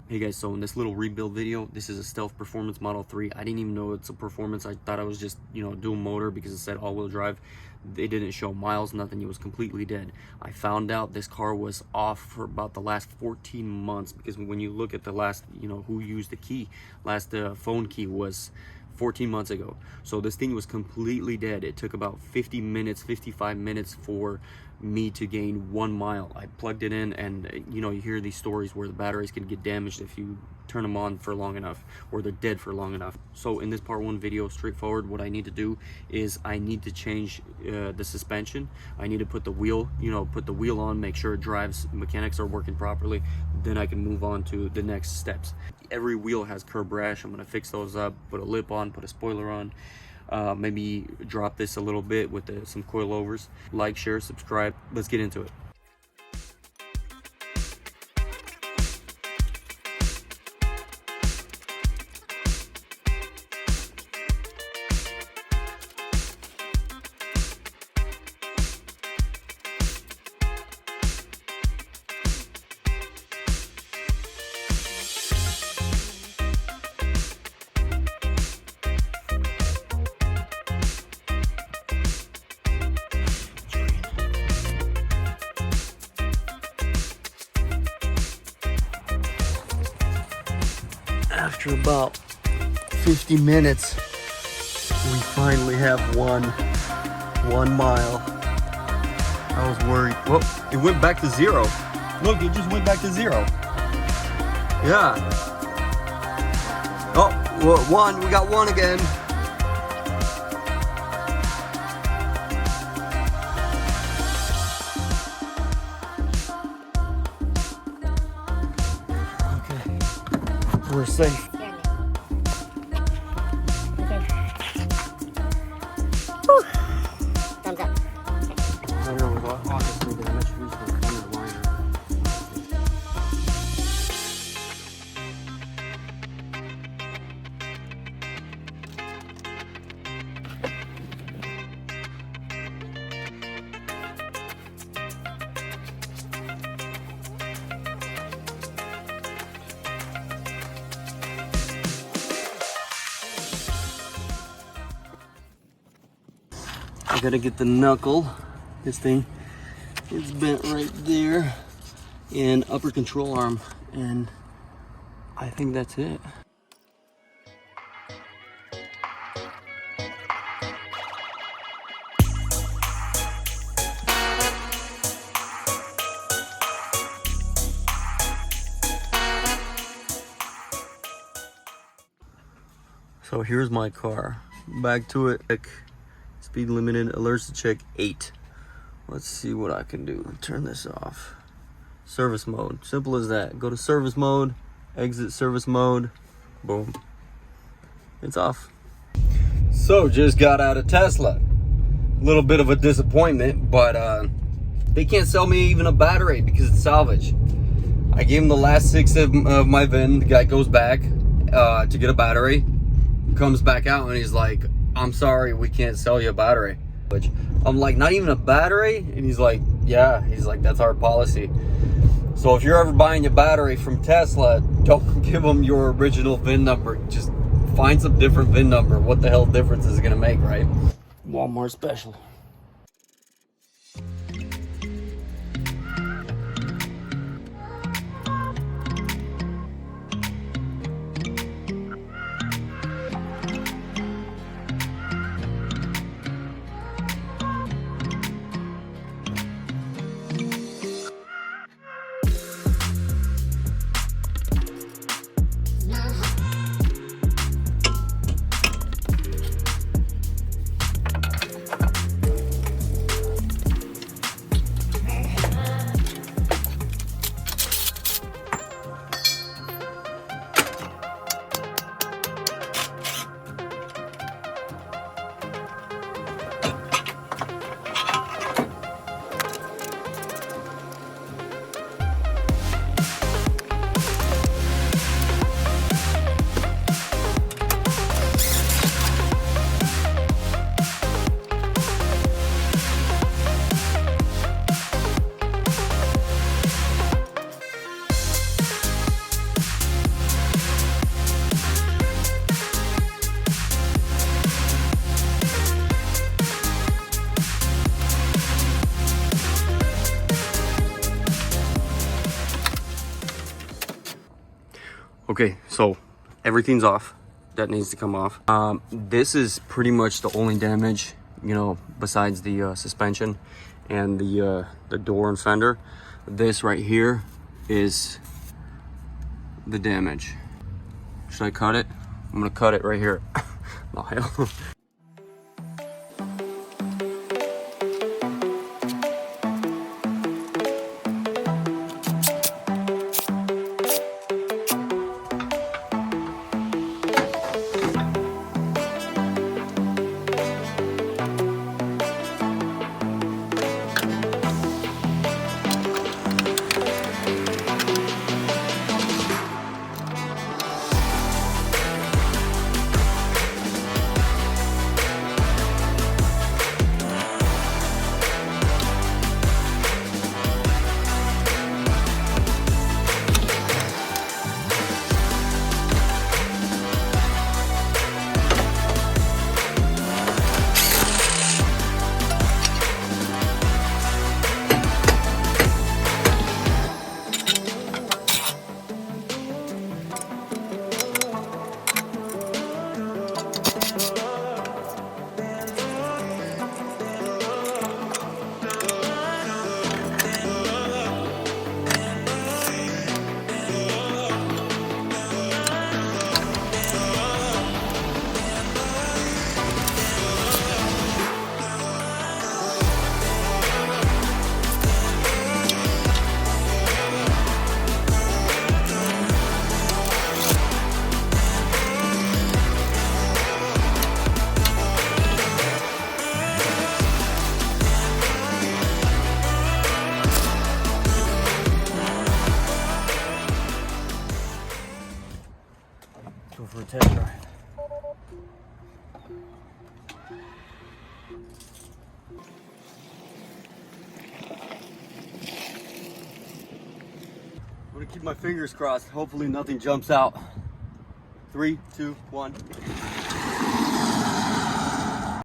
Hey guys, so in this little rebuild video, this is a Stealth Performance Model 3. I didn't even know it's a performance. I thought I was just, dual motor because it said all-wheel drive. It didn't show miles, nothing. It was completely dead. I found out this car was off for about the last 14 months because when you look at the last, who used the key, last phone key was 14 months ago. So this thing was completely dead. It took about 50 minutes, 55 minutes for me to gain 1 mile. I plugged it in, and you hear these stories where the batteries can get damaged if you turn them on for long enough, or they're dead for long enough. So in this part 1 video, straightforward, what I need to do is I need to change the suspension. I need to put the wheel, put the wheel on, make sure it drives, mechanics are working properly. Then I can move on to the next steps. Every wheel has curb rash. I'm gonna fix those up, put a lip on, put a spoiler on. Maybe drop this a little bit with some coilovers. Like, share, subscribe. Let's get into it. After about 50 minutes, we finally have one mile. I was worried. Well, it went back to 0. Look, it just went back to 0. Yeah. Oh, well, 1. We got 1 again. Okay. We're safe. Thumbs up. I don't know what honestly, but I'm just using a Fender liner. I gotta get the knuckle. This thing is bent right there, and upper control arm, and I think that's it. So here's my car. Back to it. Speed limited, alerts to check 8. Let's see what I can do. Turn this off. Service mode, simple as that. Go to service mode, exit service mode, boom. It's off. So just got out of Tesla. A little bit of a disappointment, but they can't sell me even a battery because it's salvage. I gave him the last 6 of my VIN. The guy goes back to get a battery, comes back out, and he's like, I'm sorry, we can't sell you a battery. Which I'm like, not even a battery? And he's like, yeah. He's like, that's our policy. So if you're ever buying a battery from Tesla, don't give them your original VIN number. Just find some different VIN number. What the hell difference is it gonna make, right? Walmart special. Okay, so everything's off. That needs to come off. This is pretty much the only damage, you know, besides the suspension and the door and fender. This right here is the damage. Should I cut it? I'm gonna cut it right here. Oh, hell. Go for a test drive. I'm gonna keep my fingers crossed. Hopefully nothing jumps out. 3, 2, 1.